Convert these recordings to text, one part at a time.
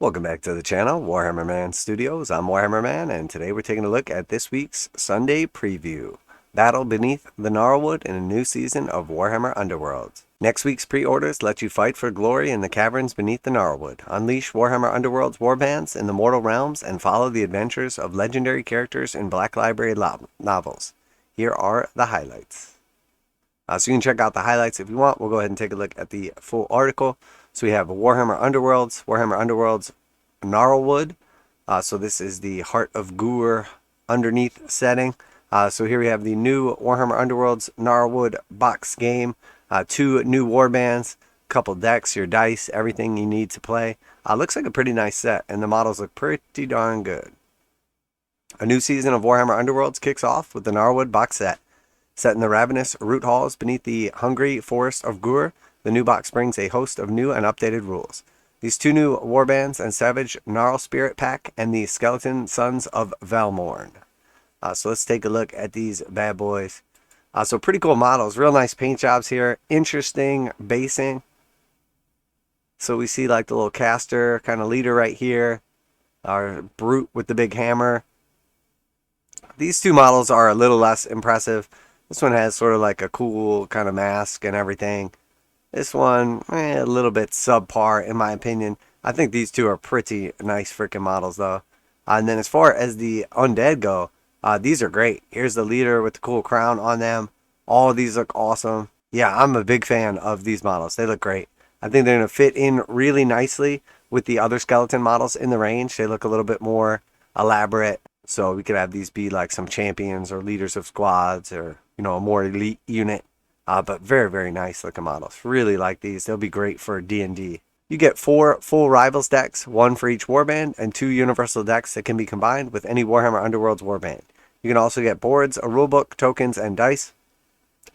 Welcome back to the channel, Warhammer Man Studios. I'm Warhammer Man, and today we're taking a look at this week's Sunday preview. Battle beneath the Gnarlwood in a new season of Warhammer Underworlds. Next week's pre-orders let you fight for glory in the caverns beneath the Gnarlwood. Unleash Warhammer Underworlds Warbands in the mortal realms and follow the adventures of legendary characters in Black Library novels. Here are the highlights. So you can check out the highlights if you want. We'll go ahead and take a look at the full article. So we have Warhammer Underworlds Gnarlwood. So this is the Heart of Gur underneath setting. So here we have the new Warhammer Underworlds Gnarlwood box game. 2 new warbands, couple decks, your dice, everything you need to play. Looks like a pretty nice set, and the models look pretty darn good. A new season of Warhammer Underworlds kicks off with the Gnarlwood box set. Set in the ravenous root halls beneath the hungry forest of Gur, the new box brings a host of new and updated rules. These 2 new warbands and Savage Gnarl Spirit Pack and the Skeleton Sons of Valmorn. So let's take a look at these bad boys. So pretty cool models, real nice paint jobs here, interesting basing. So we see like the little caster kind of leader right here, our brute with the big hammer. These 2 models are a little less impressive. This one has sort of like a cool kind of mask and everything. This one, a little bit subpar in my opinion. I think these 2 are pretty nice freaking models though. And then as far as the undead go, these are great. Here's the leader with the cool crown on them. All of these look awesome. Yeah, I'm a big fan of these models. They look great. I think they're going to fit in really nicely with the other skeleton models in the range. They look a little bit more elaborate. So we could have these be like some champions or leaders of squads or, you know, a more elite unit. But very, very nice looking models. Really like these. They'll be great for D&D. You get 4 full Rivals decks, 1 for each warband, and 2 universal decks that can be combined with any Warhammer Underworlds warband. You can also get boards, a rulebook, tokens, and dice.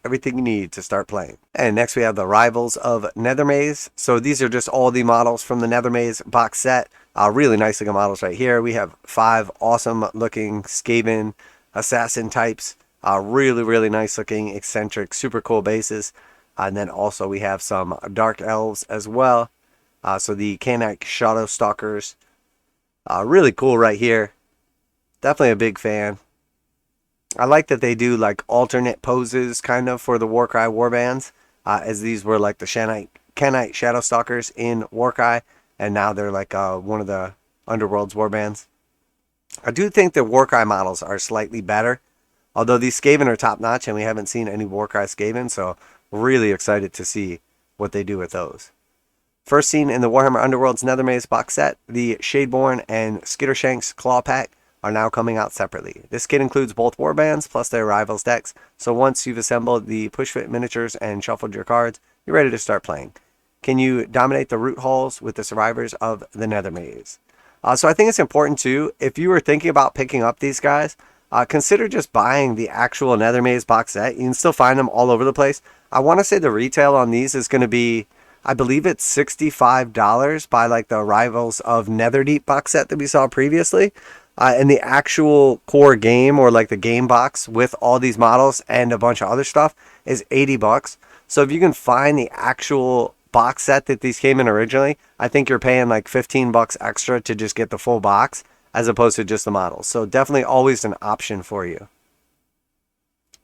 Everything you need to start playing. And next we have the Rivals of Nethermaze. So these are just all the models from the Nethermaze box set. Really nice looking models right here. We have 5 awesome looking Skaven assassin types. Really, really nice looking, eccentric, super cool bases. And then also we have some Dark Elves as well. So the Canite Shadow Stalkers. Really cool right here. Definitely a big fan. I like that they do like alternate poses kind of for the warcry warbands. As these were like the Canite Shadow Stalkers in warcry. And now they're like one of the Underworlds warbands. I do think the warcry models are slightly better. Although these Skaven are top notch and we haven't seen any warcry Skaven. So really excited to see what they do with those. First seen in the Warhammer Underworlds Nethermaze box set, the Shadeborn and Skittershanks Claw Pack are now coming out separately. This kit includes both warbands plus their Rivals decks, so once you've assembled the push-fit miniatures and shuffled your cards, you're ready to start playing. Can you dominate the root halls with the survivors of the Nether Maze? So I think it's important too, if you were thinking about picking up these guys, consider just buying the actual Nether Maze box set. You can still find them all over the place. I want to say the retail on these is going to be, I believe it's $65 by like the Rivals of Netherdeep box set that we saw previously. And the actual core game or like the game box with all these models and a bunch of other stuff is $80. So if you can find the actual box set that these came in originally, I think you're paying like $15 extra to just get the full box as opposed to just the models. So definitely always an option for you.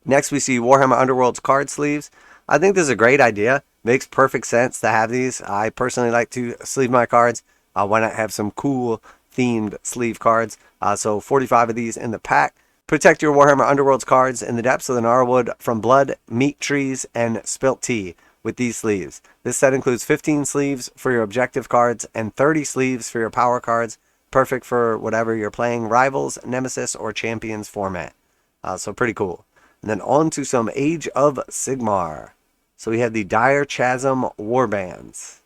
Next we see Warhammer Underworld's card sleeves. I think this is a great idea. Makes perfect sense to have these. I personally like to sleeve my cards. Why not have some cool themed sleeve cards? So 45 of these in the pack. Protect your Warhammer Underworlds cards in the depths of the Gnarlwood from blood, meat trees, and spilt tea with these sleeves. This set includes 15 sleeves for your objective cards and 30 sleeves for your power cards. Perfect for whatever you're playing, Rivals, Nemesis, or Champions format. So pretty cool. And then on to some Age of Sigmar. So we have the Direchasm Warbands.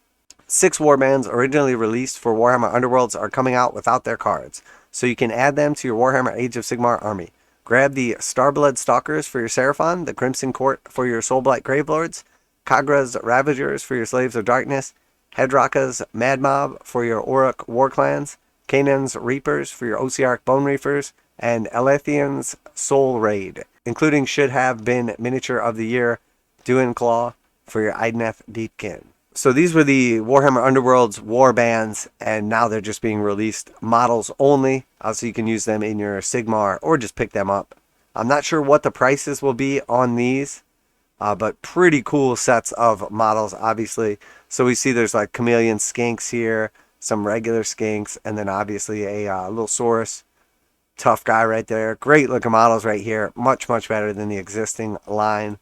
6 warbands originally released for Warhammer Underworlds are coming out without their cards, so you can add them to your Warhammer Age of Sigmar army. Grab the Starblood Stalkers for your Seraphon, the Crimson Court for your Soulblight Gravelords, Kagra's Ravagers for your Slaves of Darkness, Hedraka's Mad Mob for your Orruk War Clans, Canaan's Reapers for your Osiark Bone Reapers, and Elethian's Soul Raid, including should have been Miniature of the Year Duin Claw for your Idneth Deepkin. So these were the Warhammer Underworlds Warbands, and now they're just being released models only, so you can use them in your Sigmar or just pick them up. I'm not sure what the prices will be on these, but pretty cool sets of models, obviously. So we see there's like chameleon skinks here, some regular skinks, and then obviously a little Saurus. Tough guy right there. Great looking models right here. Much, much better than the existing line.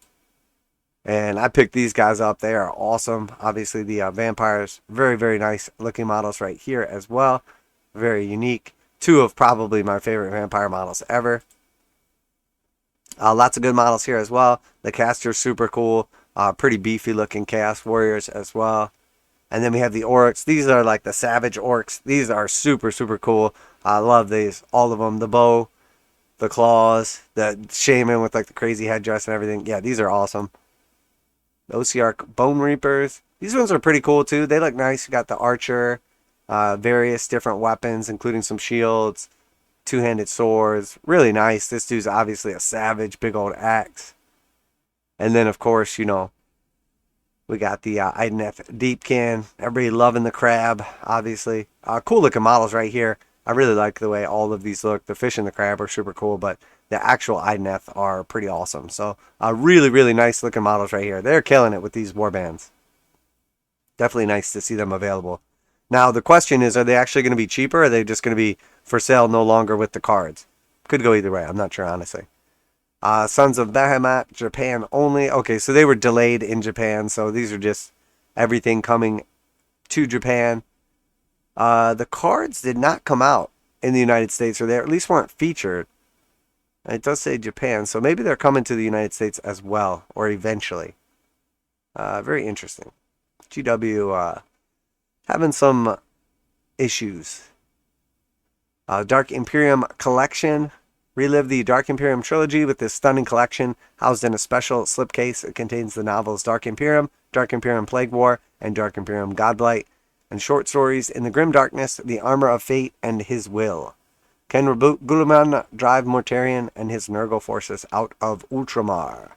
And I picked these guys up. They are awesome. Obviously, the vampires, very, very nice looking models right here as well. Very unique. Two of probably my favorite vampire models ever. Lots of good models here as well. The caster's super cool. Pretty beefy looking chaos warriors as well. And then we have the orcs. These are like the savage orcs. These are super, super cool. I love these. All of them. The bow, the claws, the shaman with like the crazy headdress and everything. Yeah, these are awesome. The Osiarch Bone Reapers. These ones are pretty cool too. They look nice. You got the archer, various different weapons, including some shields, two-handed swords. Really nice. This dude's obviously a savage, big old axe. And then, of course, you know, we got the Idoneth Deepkin. Everybody loving the crab, obviously. Cool looking models right here. I really like the way all of these look. The fish and the crab are super cool, but the actual Idoneth are pretty awesome. So really, really nice looking models right here. They're killing it with these warbands. Definitely nice to see them available. Now, the question is, are they actually going to be cheaper, or are they just going to be for sale no longer with the cards? Could go either way. I'm not sure, honestly. Sons of Bahamut, Japan only. Okay, so they were delayed in Japan, so these are just everything coming to Japan. The cards did not come out in the United States, or they at least weren't featured. It does say Japan, so maybe they're coming to the United States as well, or eventually. Very interesting. GW having some issues. Dark Imperium collection. Relive the Dark Imperium trilogy with this stunning collection housed in a special slipcase. It contains the novels Dark Imperium Plague War, and Dark Imperium Godblight, and short stories In the Grim Darkness, The Armor of Fate, and His Will. Can Guliman drive Mortarion and his Nurgle forces out of Ultramar?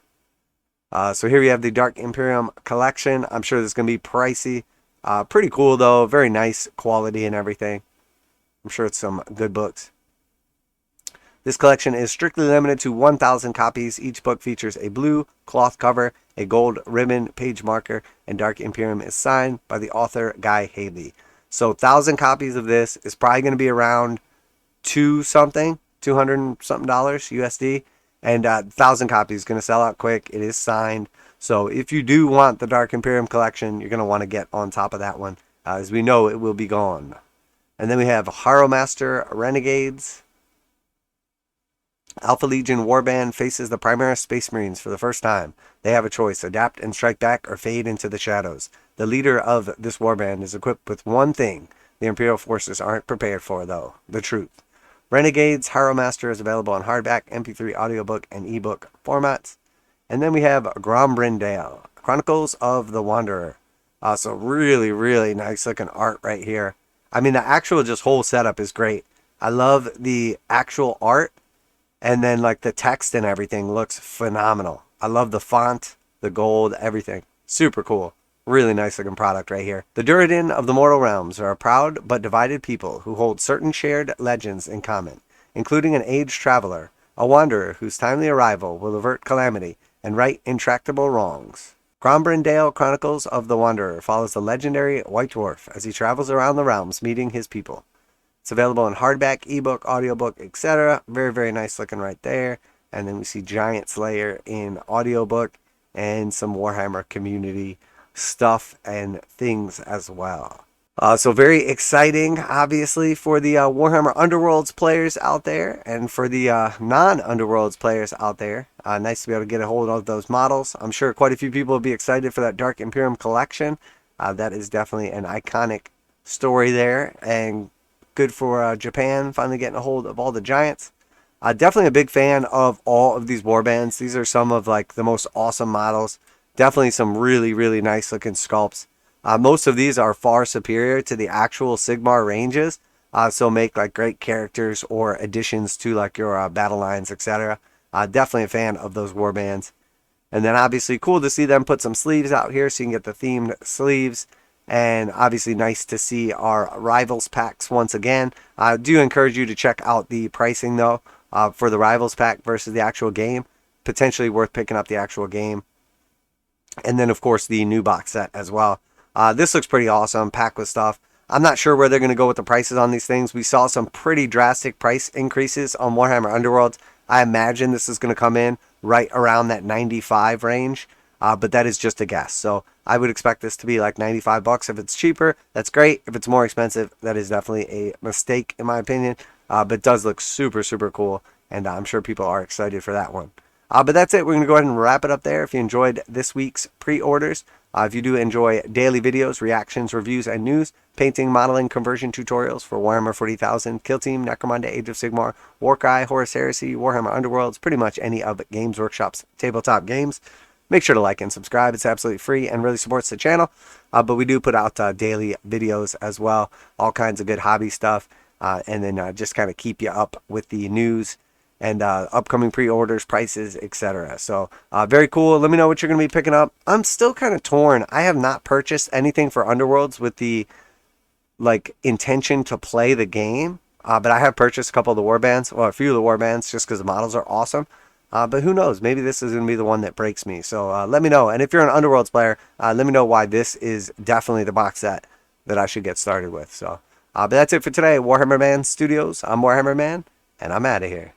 So here we have the Dark Imperium collection. I'm sure this is going to be pricey. Pretty cool though. Very nice quality and everything. I'm sure it's some good books. This collection is strictly limited to 1,000 copies. Each book features a blue cloth cover, a gold ribbon page marker, and Dark Imperium is signed by the author Guy Haley. So 1,000 copies of this is probably going to be around $200 something USD, and 1,000 copies is going to sell out quick. It is signed. So if you do want the Dark Imperium collection, you're going to want to get on top of that one, as we know it will be gone. And then we have HarrowMaster Renegades. Alpha Legion Warband faces the Primaris Space Marines for the first time. They have a choice: adapt and strike back or fade into the shadows. The leader of this warband is equipped with one thing the Imperial forces aren't prepared for, though: the truth. Renegades HarrowMaster is available on hardback, MP3, audiobook, and ebook formats. And then we have Grombrindal, Chronicles of the Wanderer. So really, really nice looking art right here. I mean, the actual just whole setup is great. I love the actual art. And then like the text and everything looks phenomenal. I love the font, the gold, everything. Super cool. Really nice looking product right here. The Duradin of the Mortal Realms are a proud but divided people who hold certain shared legends in common, including an aged traveler, a wanderer whose timely arrival will avert calamity and right intractable wrongs. Grombrindal Chronicles of the Wanderer follows the legendary White Dwarf as he travels around the realms meeting his people. It's available in hardback, ebook, audiobook, etc. Very, very nice looking right there. And then we see Giant Slayer in audiobook and some Warhammer community stuff and things as well. So very exciting, obviously, for the Warhammer Underworlds players out there, and for the non-Underworlds players out there. Nice to be able to get a hold of those models. I'm sure quite a few people will be excited for that Dark Imperium collection. That is definitely an iconic story there, and good for Japan finally getting a hold of all the giants. Definitely a big fan of all of these warbands. These are some of like the most awesome models. Definitely some really, really nice looking sculpts. Most of these are far superior to the actual Sigmar ranges. So make like great characters or additions to like your battle lines, etc. Definitely a fan of those warbands. And then obviously cool to see them put some sleeves out here so you can get the themed sleeves. And obviously nice to see our Rivals packs once again. I do encourage you to check out the pricing though for the Rivals pack versus the actual game. Potentially worth picking up the actual game. And then of course the new box set as well. This looks pretty awesome, packed with stuff. I'm not sure where they're going to go with the prices on these things. We saw some pretty drastic price increases on Warhammer Underworlds. I imagine this is going to come in right around that 95 range, but that is just a guess. So I would expect this to be like 95 bucks. If it's cheaper, that's great. If it's more expensive, that is definitely a mistake in my opinion, but it does look super, super cool, and I'm sure people are excited for that one. But that's it. We're going to go ahead and wrap it up there. If you enjoyed this week's pre-orders, if you do enjoy daily videos, reactions, reviews, and news, painting, modeling, conversion tutorials for Warhammer 40,000, Kill Team, Necromunda, Age of Sigmar, Warcry, Horus Heresy, Warhammer Underworlds, pretty much any of Games Workshop's tabletop games, make sure to like and subscribe. It's absolutely free and really supports the channel. But we do put out daily videos as well, all kinds of good hobby stuff, and then just kind of keep you up with the news and upcoming pre-orders, prices, etc. So very cool. Let me know what you're going to be picking up. I'm still kind of torn. I have not purchased anything for Underworlds with the intention to play the game, but I have purchased a couple of the warbands, well, a few of the warbands, just because the models are awesome. But who knows? Maybe this is going to be the one that breaks me. So let me know. And if you're an Underworlds player, let me know why this is definitely the box set that I should get started with. So, but that's it for today. Warhammer Man Studios. I'm Warhammer Man, and I'm out of here.